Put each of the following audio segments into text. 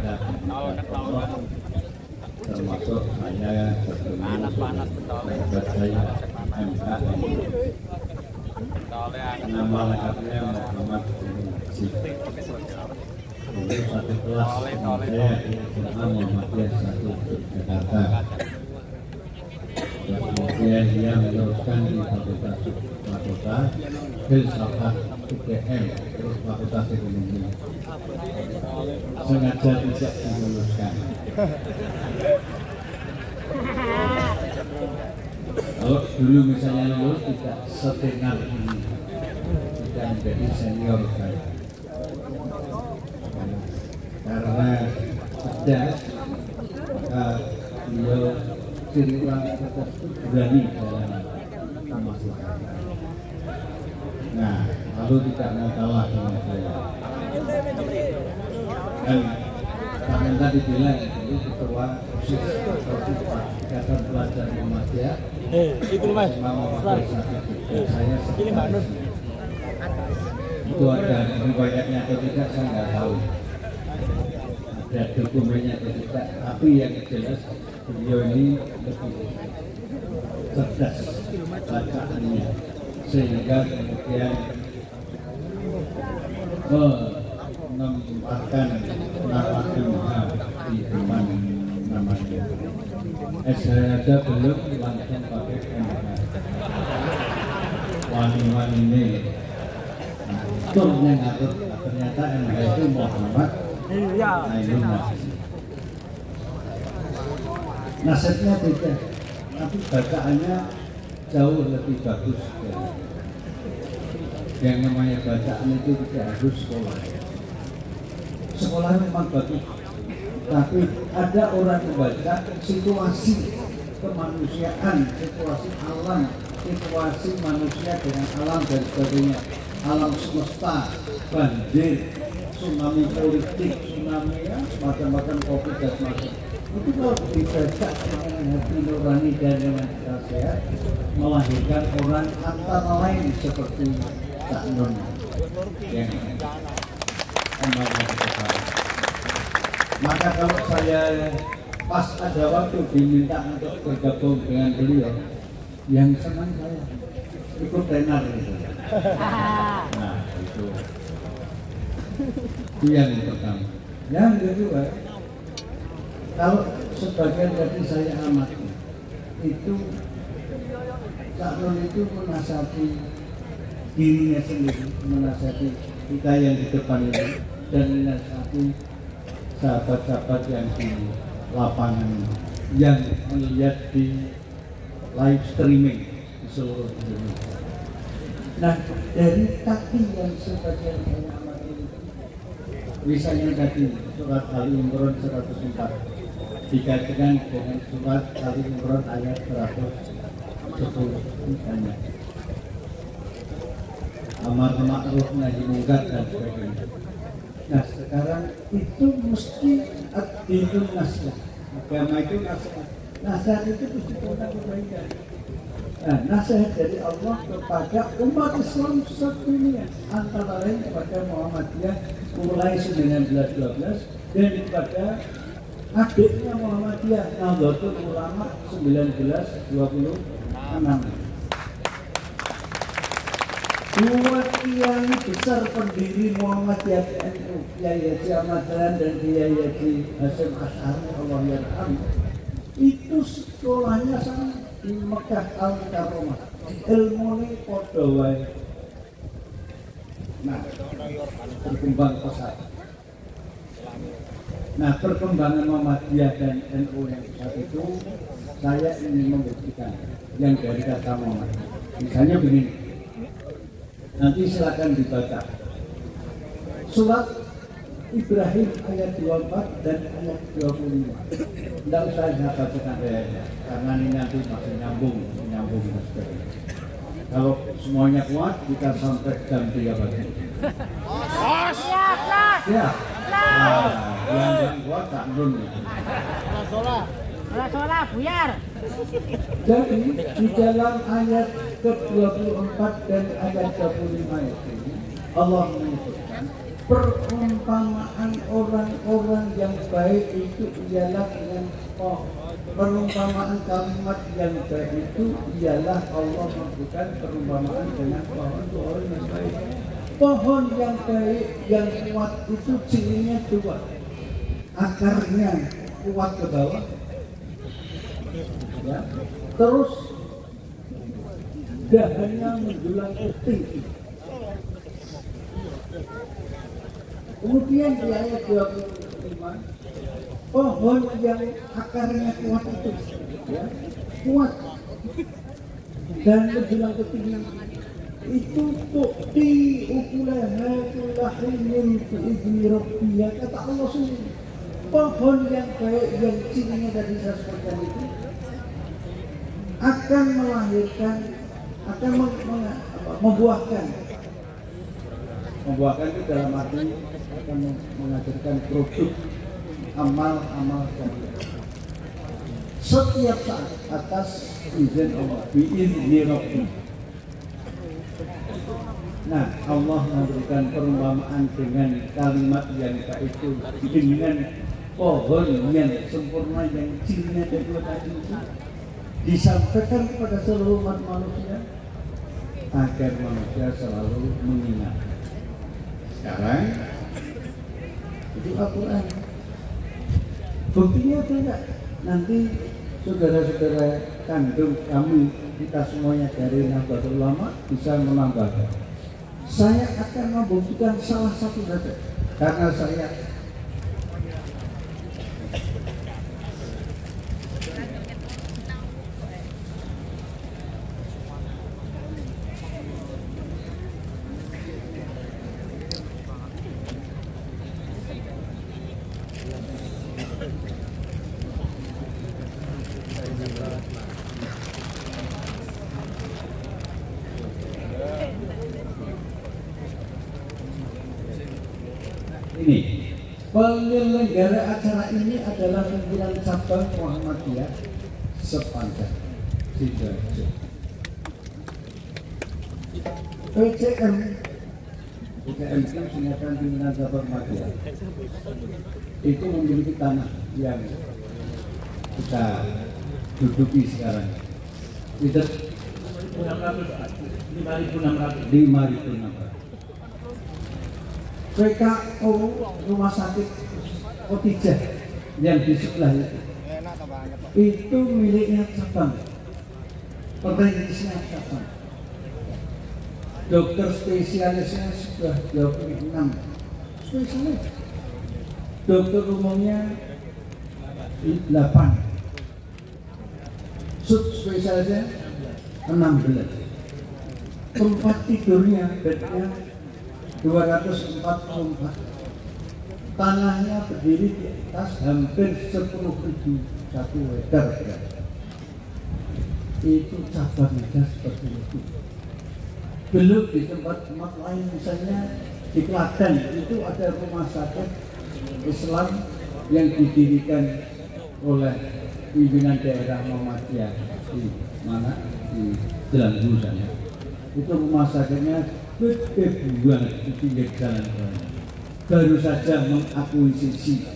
ada termasuk saya panas sahabat saya MK nama lengkapnya Muhammad Siddiq untuk satu kelas saya di SMA Muhammadiyah 1 Jakarta. Kemudian dia meneruskan di Fakultas Fakultas Filsafat UGM, terus Fakultas Ekonomi. Sengaja tidak diluluskan. Kalau dulu misalnya lulus tidak setenar ini, tidak menjadi senior saya. Karena cerdas, maka beliau ciri orang cerdas itu berani dalam masalah. Nah, lalu tidak mau kalah dengan saya. Dan kalian tadi bilang itu ketua OSIS Ikatan Pelajar Muhammadiyah. Itu mas. Saya itu ada riwayatnya atau tidak saya nggak tahu. Ada dokumennya atau tidak. Tapi yang jelas beliau ini lebih cerdas bacaannya sehingga kemudian menempatkan nama Tuhan di depan namanya. Saya aja belum langsung pakai MH. Wani-wani ini turnya ngatur, ternyata MH itu Muhammad Ainun Nasib. Nasibnya beda, tapi bacaannya jauh lebih bagus. Yang namanya bacaan itu tidak harus sekolah. Sekolah memang bagus, tapi ada orang membaca situasi kemanusiaan, situasi alam, situasi manusia dengan alam dan sebagainya, alam semesta, banjir, tsunami politik, tsunami ya, macam-macam COVID dan semacam. Itu kalau dibaca dengan hati nurani dan dengan sehat, melahirkan orang antara lain seperti Cak Nun yang maka kalau saya pas ada waktu diminta untuk bergabung dengan beliau, yang senang saya ikut tenar gitu. Nah itu yang pertama. Yang kedua, kalau sebagian dari saya amati itu Cak Nun itu menasihati dirinya sendiri, menasihati kita yang di depan ini, dan menasihati sahabat-sahabat yang di lapangan yang melihat di live streaming di seluruh Indonesia. Nah, dari tadi yang sebagian saya amati itu, misalnya tadi surat Ali Imran 104 dikaitkan dengan surat Ali Imran ayat 110 misalnya. Amar ma'ruf nahi munkar dan sebagainya. Nah sekarang itu mesti ad-dinun nasihat. Agama itu nasihat. Nasihat itu mesti tentang kebaikan. Nah nasihat dari Allah kepada umat Islam sedunia, antara lain kepada Muhammadiyah mulai 1912 dan kepada adiknya Muhammadiyah Nahdlatul Ulama 1926. Dua kiai besar pendiri Muhammadiyah NU, Kiai Haji Ahmad Dahlan dan Kiai Haji Hasyim Asy'ari Allah yarham, itu sekolahnya sama di Mekah Al-Mukarramah. Ilmune padha wae. Nah, berkembang pesat. Nah, perkembangan Muhammadiyah dan NU yang saat itu saya ingin membuktikan yang dari kata Muhammad. Misalnya begini. Nanti silakan dibaca surat Ibrahim ayat 24 dan ayat 25. Tidak usah saya bacakan ayatnya karena ini nanti masih nyambung. Kalau semuanya kuat kita sampai jam 3 pagi. Siap. Nah, yang kuat tak Nun. Sholat buyar. Jadi di dalam ayat ke-24 dan ayat 25 ini Allah menyebutkan perumpamaan orang-orang yang baik itu ialah dengan perumpamaan kalimat yang baik itu ialah Allah memberikan perumpamaan dengan pohon-pohon yang baik. Pohon yang baik yang kuat itu cirinya dua, akarnya kuat ke bawah, ya, terus dahannya menjulang ke tinggi. Kemudian di ayat 25, pohon yang akarnya kuat itu, ya, kuat dan menjulang ke tinggi itu tukti ukulaha kullahinin bi'izni rabbiyah, kata Allah sendiri. Pohon yang baik yang cirinya tadi saya sebutkan itu akan melahirkan, akan membuahkan itu dalam arti akan menghasilkan produk amal-amal syariah setiap saat atas izin Allah, bi'izni rabbiyah. Nah, Allah memberikan perumpamaan dengan kalimat yang itu dengan pohon yang sempurna yang cirinya kedua tadi itu disampaikan kepada seluruh umat manusia agar manusia selalu mengingat. Sekarang itu Al-Quran. Buktinya tidak. Nanti saudara-saudara kandung kami, kita semuanya dari Nahdlatul Ulama bisa menambahkan. Saya akan membuktikan salah satu saja, karena saya ini penyelenggara acara ini adalah pimpinan cabang Muhammadiyah sepanjang Sidoarjo. PCM itu singkatan pimpinan cabang Muhammadiyah itu memiliki tanah yang kita duduki sekarang. Itu 5.600. PKO Rumah Sakit Kotijah yang di sebelah itu miliknya cabang, perintisnya cabang. Dokter spesialisnya sudah 26 spesialis, dokter umumnya 8, sub spesialisnya 16, tempat tidurnya bednya 244, tanahnya berdiri di atas hampir 10.000 satu hektar. Itu cabangnya seperti itu. Belum di tempat-tempat lain, misalnya di Klaten itu ada rumah sakit Islam yang didirikan oleh pimpinan daerah Muhammadiyah di mana, di Jelanggu sana. Itu rumah sakitnya gede banget di pinggir jalan. Baru saja mengakuisisi,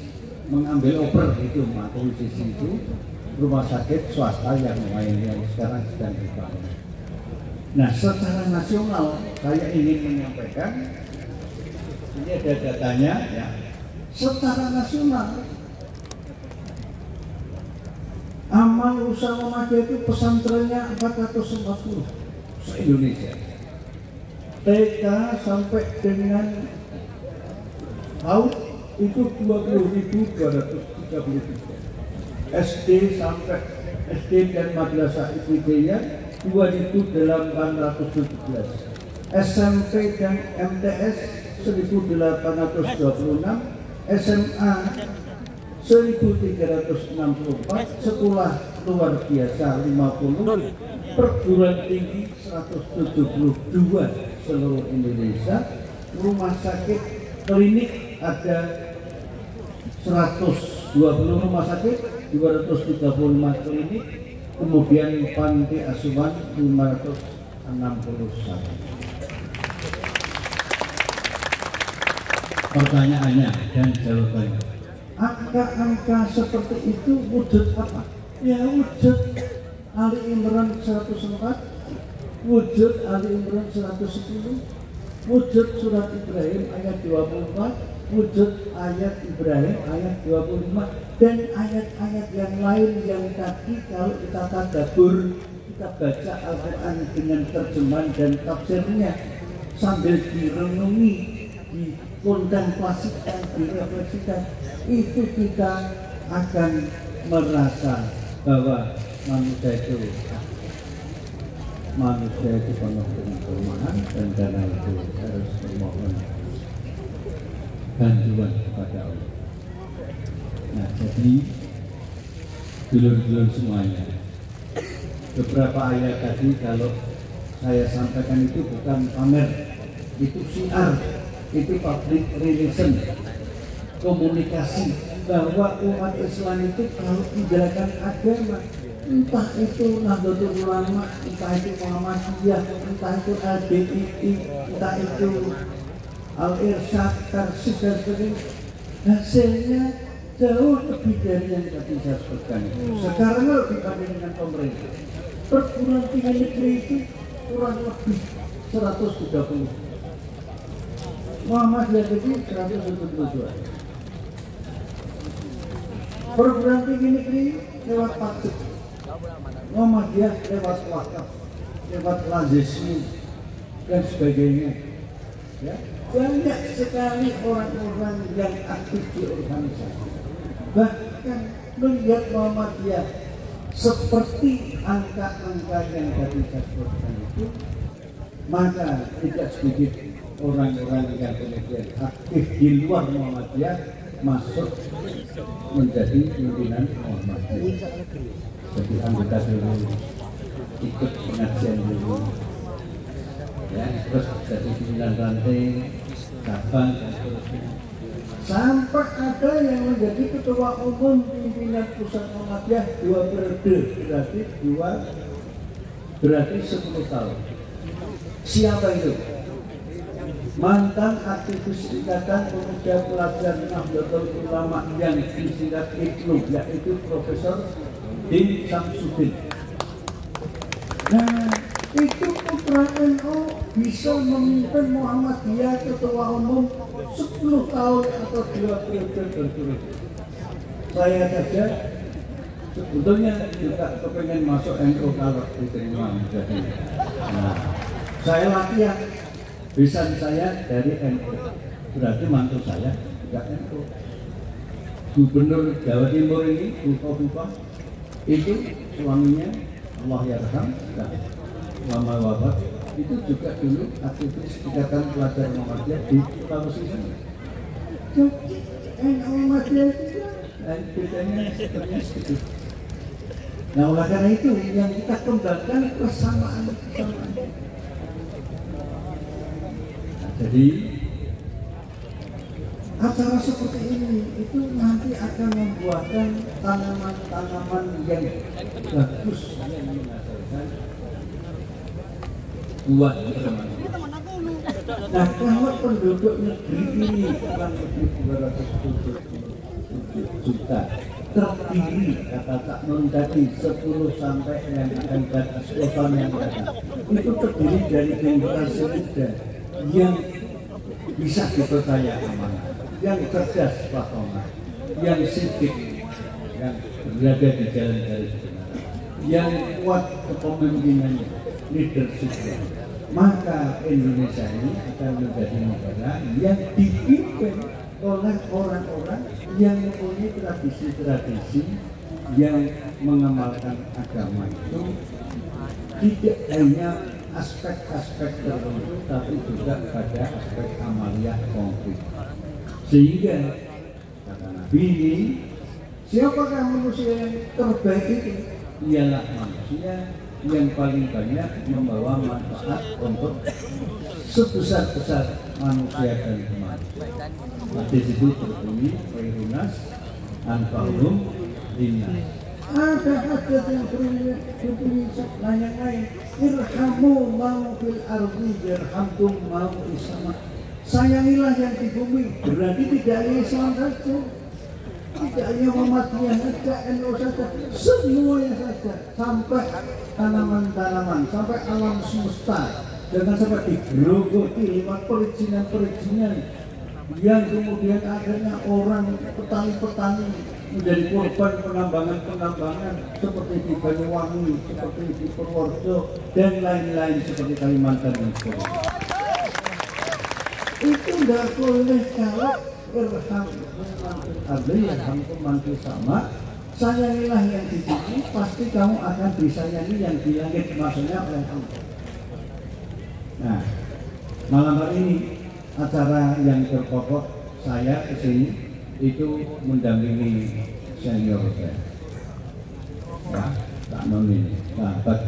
mengambil oper itu, mengakuisisi itu rumah sakit swasta yang lain yang sekarang sedang dibangun. Nah, secara nasional saya ingin menyampaikan, ini ada datanya ya. Secara nasional amal usaha Muhammadiyah itu pesantrennya 440 se-Indonesia. TK sampai dengan PAUD itu 20.233. SD sampai SD dan Madrasah Ibtidaiyah 2.817. SMP dan MTS 1.826. SMA 1.364. Sekolah luar biasa 50. Perguruan tinggi 172 seluruh Indonesia. Rumah sakit klinik ada 120 rumah sakit, 235 klinik, kemudian panti asuhan 561. pertanyaannya dan jawabannya. Angka-angka seperti itu wujud apa? Ya wujud Ali Imran 104, wujud Ali Imran 110, wujud surat Ibrahim ayat 24, wujud ayat Ibrahim ayat 25, dan ayat-ayat yang lain yang tadi kalau kita tadabbur, kita baca Al-Quran dengan terjemahan dan tafsirnya sambil direnungi, dikontemplasikan, direfleksikan, itu kita akan merasa bahwa manusia itu penuh dengan kelemahan, dan karena itu harus memohon bantuan kepada Allah. Nah, jadi dulur-dulur semuanya, beberapa ayat tadi kalau saya sampaikan itu bukan pamer, itu syiar, itu public relation, komunikasi bahwa umat Islam itu kalau menjalankan agama, entah itu Nahdlatul Ulama, entah itu Muhammadiyah, entah itu LDII, entah itu Al-Irsyad, Tarsis dan sebagainya, hasilnya jauh lebih dari yang tadi saya sebutkan. Sekarang kalau dibanding dengan pemerintah, perguruan tinggi negeri itu kurang lebih 130, Muhammadiyah itu 172. Perguruan tinggi negeri lewat pajak, Muhammadiyah lewat wakaf, lewat lazisme dan sebagainya. Ya, banyak sekali orang-orang yang aktif di organisasi. Bahkan melihat Muhammadiyah seperti angka-angka yang tadi saya sebutkan itu, maka tidak sedikit orang-orang yang kemudian aktif di luar Muhammadiyah masuk menjadi pimpinan Muhammadiyah. Jadi anggota dulu, ikut pengajian dulu, ya, terus jadi pimpinan ranting, cabang, dan seterusnya. Sampai ada yang menjadi ketua umum pimpinan pusat Muhammadiyah 2 periode, berarti 10 tahun. Siapa itu? Mantan aktivis Ikatan Pemuda Pelajar Nahdlatul Ulama yang disingkat IPNU, yaitu Profesor Din Samsudin. Nah, itu putra NU bisa memimpin Muhammadiyah ketua umum 10 tahun atau 2 periode berturut-turut. Saya saja sebetulnya juga kepengen masuk NU kalau diterima menjadi. Nah, saya latihan. Bisa saya dari NU, berarti mantu saya juga NU. Gubernur Jawa Timur ini, Bu Khofifah, itu suaminya Allah yarham, lama wafat, itu juga dulu aktivis Ikatan Pelajar Muhammadiyah di Sulawesi sana. Jadi NU Muhammadiyah itu bedanya sebenarnya sedikit. Nah, oleh karena itu yang kita kembangkan kesamaan. Jadi acara seperti ini itu nanti akan membuahkan tanaman-tanaman yang bagus yang menghasilkan buah bersama. Nah, kalau penduduk negeri ini kurang lebih 277 juta, terdiri kata Cak Nun tadi 10 sampai yang akan datang 10 tahun yang datang, itu terdiri dari generasi muda yang bisa dipercaya amanah, yang cerdas paham, yang sidik, yang berada di jalan garis kebenaran, yang kuat kepemimpinannya, leadershipnya. Maka Indonesia ini akan menjadi negara yang dipimpin oleh orang-orang yang mempunyai tradisi-tradisi yang mengamalkan agama itu tidak hanya aspek-aspek tertentu, tapi juga pada aspek amaliyah konkret. Sehingga kata Nabi ini, siapakah manusia yang terbaik itu? Ialah manusia yang paling banyak membawa manfaat untuk sebesar-besar manusia dan kemanusiaan. Hadis itu berbunyi Khairunas anfa'uhum linnas. Ada hadis yang berbunyi lain-lain, irhamu mau fil ardi yarhamkum mau fis sama. Sayangilah yang di bumi, berarti tidak hanya Islam saja, tidak hanya Muhammadiyah saja, NU saja, semuanya saja, sampai tanaman-tanaman, sampai alam semesta. Jangan sampai digerogoti lewat perizinan-perizinan yang kemudian akhirnya orang petani-petani menjadi korban penambangan-penambangan seperti di Banyuwangi, seperti di Purworejo, dan lain-lain seperti Kalimantan dan sebagainya. Itu tidak boleh. Kalau irhamkum sama, sayangilah yang di bumi, pasti kamu akan disayangi yang di langit, maksudnya oleh Allah. Nah, malam hari ini acara yang terpokok saya kesini itu mendampingi senior saya, nah, Pak Non ini, sahabat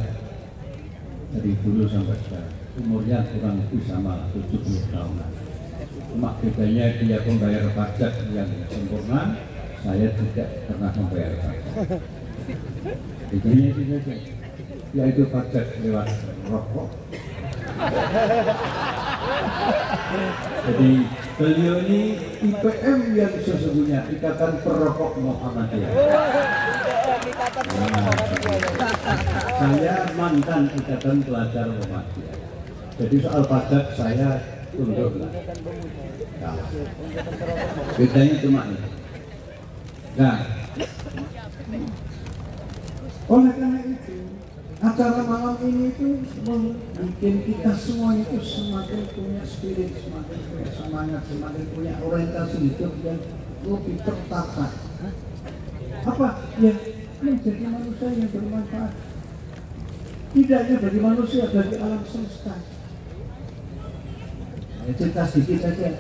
dari dulu sampai sekarang, umurnya kurang lebih sama 70 tahunan. Cuma bedanya dia membayar pajak yang sempurna, saya tidak pernah membayar pajak. Bedanya itu saja, yaitu pajak lewat rokok. Jadi beliau ini IPM yang sesungguhnya, Ikatan Perokok Muhammadiyah. Saya mantan Ikatan Pelajar Muhammadiyah. Jadi soal pajak saya tunduk. Bedanya cuma ini. Nah, oleh karena itu acara malam ini itu membuat kita semua itu semakin punya spirit, semakin punya semangat, semakin punya orientasi hidup yang lebih tertata. Apa? Ya, menjadi manusia yang bermanfaat. Tidak hanya bagi manusia, bagi alam semesta. Ya, cerita sedikit saja.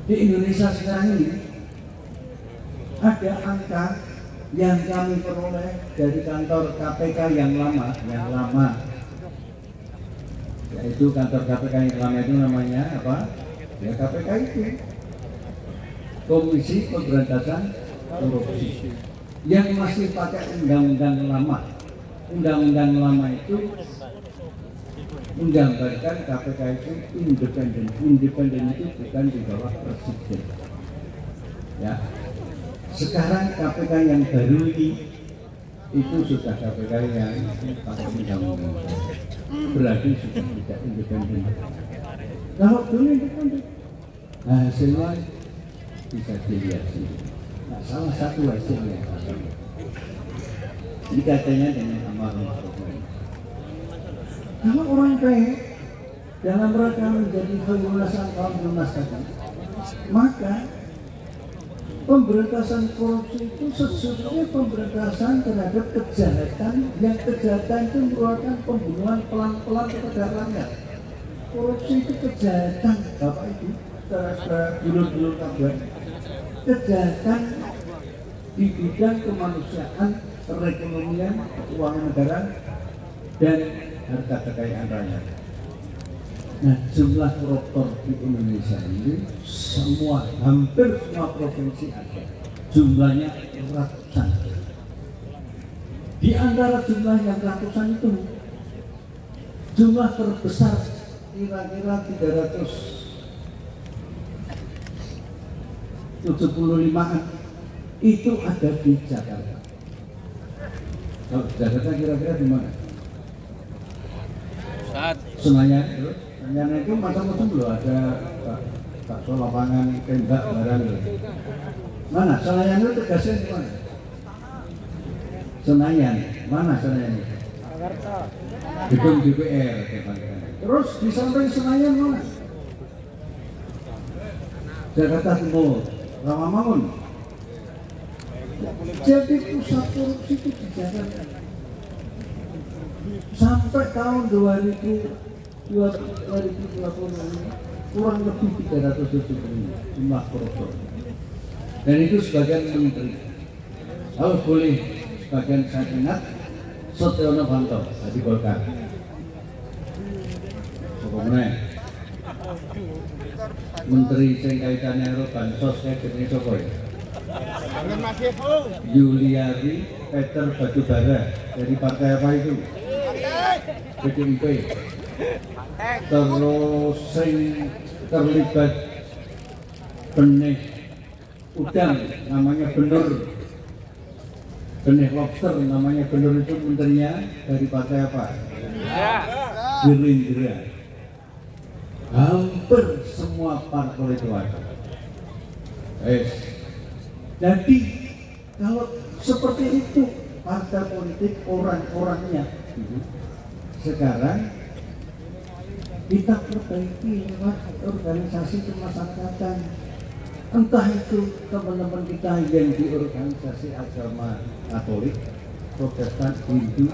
Di Indonesia sekarang ini ada angka yang kami peroleh dari kantor KPK yang lama, yaitu kantor KPK yang lama itu namanya apa? Ya KPK itu Komisi Pemberantasan Korupsi, yang masih pakai undang-undang lama. Undang-undang lama itu menggambarkan KPK itu independen. Independen itu bukan di bawah presiden. Ya. Sekarang KPK yang baru ini itu sudah KPK yang pakai undang-undang, berarti sudah tidak independen. Kalau dulu independen, nah hasilnya bisa dilihat sini. Nah, salah satu hasilnya ini katanya dengan amal ma'ruf. Kalau orang baik dalam rangka menjadi kelunasan kaum lunas tadi, maka pemberantasan korupsi itu sesungguhnya pemberantasan terhadap kejahatan, yang kejahatan itu merupakan pembunuhan pelan-pelan kepada rakyat. Korupsi itu kejahatan, Bapak Ibu, saudara-saudara dulur-dulur kabar, kejahatan di bidang kemanusiaan, perekonomian, keuangan negara, dan harta kekayaan rakyat. Nah, jumlah koruptor di Indonesia ini hampir semua provinsi ada. Jumlahnya ratusan. Di antara jumlah yang ratusan itu, jumlah terbesar kira-kira 375-an itu ada di Jakarta. Kalau Jakarta kira-kira di mana? Senayan. Senayan itu macam-macam loh, ada bakso lapangan, tembak, barang. Mana? Senayan itu tegasnya di mana? Senayan. Mana Senayan itu? Jakarta. Gedung DPR. Terus di samping Senayan mana? Jakarta Timur, Rawamangun. Jadi pusat korupsi itu di Jakarta. Sampai tahun 2020 kurang lebih 370 jumlah koruptor. Dan itu sebagian menteri. Kalau boleh sebagian saya ingat, Setio Novanto dari Golkar. Pokoknya menteri sing kaitannya karo bansos kayak gini sapa ya? Yuliari Peter Batubara dari partai apa itu? PDIP. terus sing terlibat benih udang namanya Benur, benih lobster namanya Benur, itu menterinya dari partai apa? Gerindra. Hampir semua parpol itu ada. Jadi kalau seperti itu partai politik orang-orangnya, sekarang kita perbaiki lewat organisasi kemasyarakatan. Entah itu teman-teman kita yang di organisasi agama Katolik, Protestan, Hindu,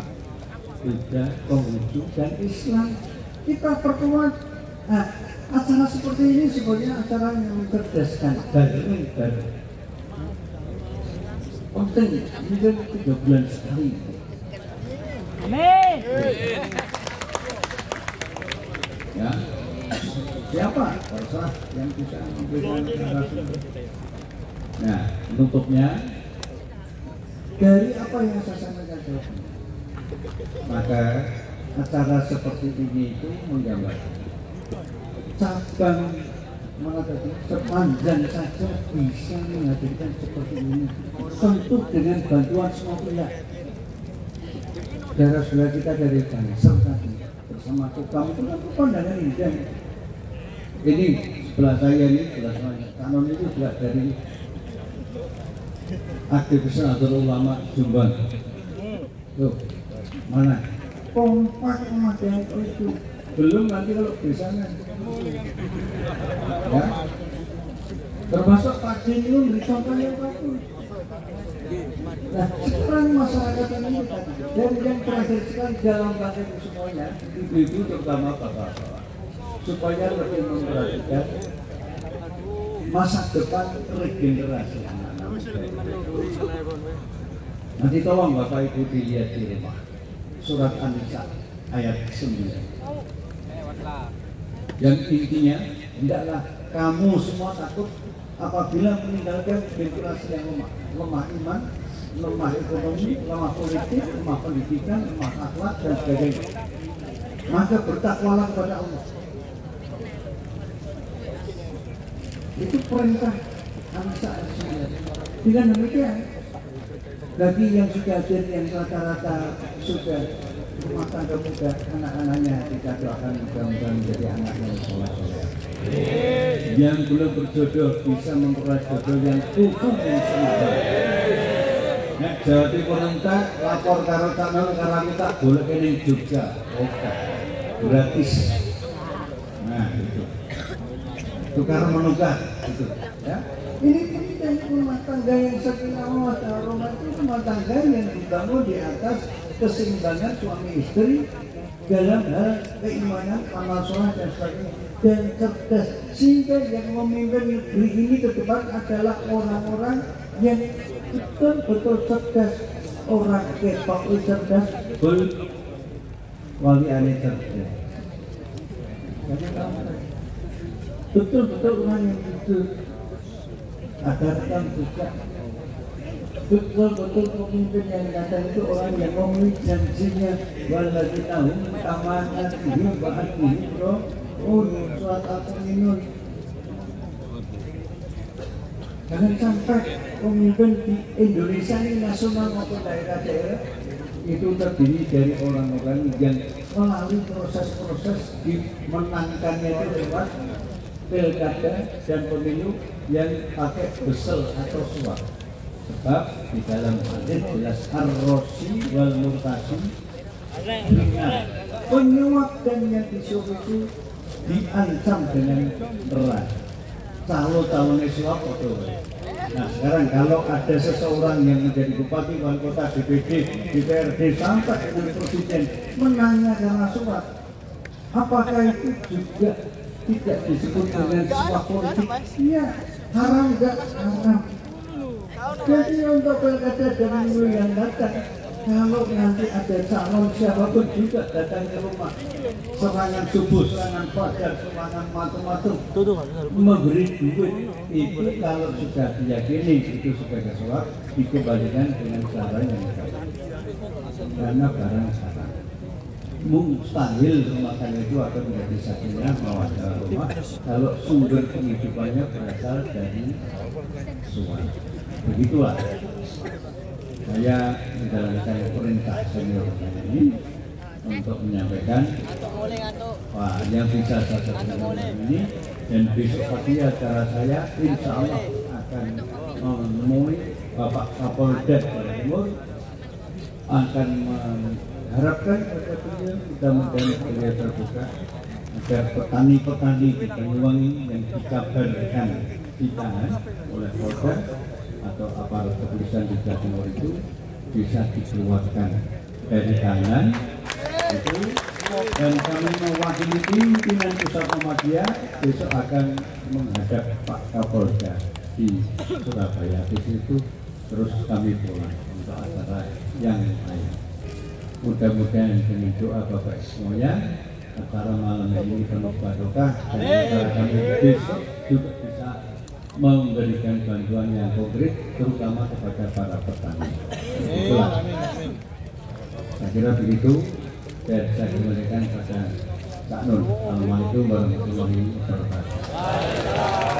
Buddha, Konghucu, dan Islam, kita perkuat. Nah, acara seperti ini sebenarnya acara yang mencerdaskan bareng-bareng. Penting, ini kan 3 bulan sekali. Amin. Ya, siapa? Terserah yang bisa memberikan narasumber. Nah, penutupnya dari apa yang saya sampaikan tadi, maka acara seperti ini itu menggambarkan cabang mengatakan sepanjang saja bisa menghadirkan seperti ini, tentu dengan bantuan semua pihak. Saudara-saudara kita dari Banser tadi bersama Tukam itu kan pandangan indah. Ini sebelah saya ini, sebelah saya Kanon itu sebelah dari aktivis Nahdlatul Ulama Jombang. Tuh, mana? Kompak memadai itu. Belum nanti kalau besannya. Ya. Termasuk Pak Jinun di contoh yang bagus. Nah, sekarang masyarakat ini tadi, dan yang terakhir sekali dalam bahasa semuanya, ibu-ibu terutama bapak-bapak, supaya lebih memperhatikan masa depan regenerasi anak-anak muda. Nanti tolong Bapak Ibu dilihat di rumah surat An-Nisa ayat 9. Yang intinya, hendaklah kamu semua takut apabila meninggalkan generasi yang lemah iman, lemah ekonomi, lemah politik, lemah pendidikan, lemah akhlak dan sebagainya. Maka bertakwalah kepada Allah. Itu perintah An-Nisa ayat 9. Dengan demikian, bagi yang sudah hadir, yang rata-rata sudah rumah tangga muda, anak-anaknya kita doakan mudah-mudahan menjadi anak yang soleh-soleh. Yang belum berjodoh bisa memperoleh jodoh yang utuh yang sempurna. Nek Jawa Timur entek lapor karo channel karena kita boleh ke Jogja, oke, gratis. Nah itu tukar menukar itu, ya. Ini rumah tangga yang sakinah mawaddah warahmah, itu rumah tangga yang dibangun di atas keseimbangan suami istri dalam hal keimanan, amal soleh dan sebagainya, dan cerdas, sehingga yang memimpin negeri ini ke depan adalah orang-orang yang betul-betul cerdas, orang ketok cerdas, wali ane cerdas. Betul-betul orang yang itu agarkan juga betul-betul pemimpin yang datang itu orang yang memenuhi janjinya, walladzina hum amanatihim wa ahdihim ra'un, surat Al-Mu'minun. Jangan sampai pemimpin di Indonesia ini, nasional maupun daerah-daerah, itu terdiri dari orang-orang yang melalui proses-proses dimenangkannya itu lewat pilkada dan pemilu yang pakai besel atau suap. Sebab di dalam hadis jelas ar-rosi wal murtasi, penyuap dan yang disuap itu diancam dengan neraka. Calon-calonnya suap itu. Nah sekarang kalau ada seseorang yang menjadi bupati, wali kota, DPD, DPRD sampai dengan presiden menangnya karena suap, apakah itu juga tidak disebut dengan suap politik? Iya, haram enggak? Haram. Jadi untuk pilkada dan pemilu yang datang, kalau nanti ada calon siapapun juga datang ke rumah, serangan subuh, serangan fajar, serangan macam-macam, memberi duit, itu kalau sudah diyakini itu sebagai suap, dikembalikan dengan cara yang baik, karena barang haram. mustahil rumah tangga itu akan menjadi sakinah mawaddah warahmah kalau sumber penghidupannya berasal dari suami. Begitulah saya menjalankan perintah senior ini untuk menyampaikan yang bisa saya sampaikan ini, dan besok pagi acara saya insya Allah akan menemui Bapak Kapolda Jawa Timur, akan mengharapkan pada beliau mudah-mudahan beliau terbuka agar petani-petani di Banyuwangi yang dikabarkan ditahan oleh Polda atau aparat kepolisian di Jawa Timur itu bisa dikeluarkan dari tahanan itu, dan kami mewakili pimpinan pusat Muhammadiyah besok akan menghadap Pak Kapolda di Surabaya. Di situ terus kami pulang untuk acara yang lain. Mudah-mudahan dengan doa Bapak semuanya acara malam ini penuh barokah, dan acara kami besok juga bisa memberikan bantuan yang konkret terutama kepada para petani. Itulah. Saya kira begitu, dan saya kembalikan pada Cak Nur. Assalamualaikum warahmatullahi wabarakatuh.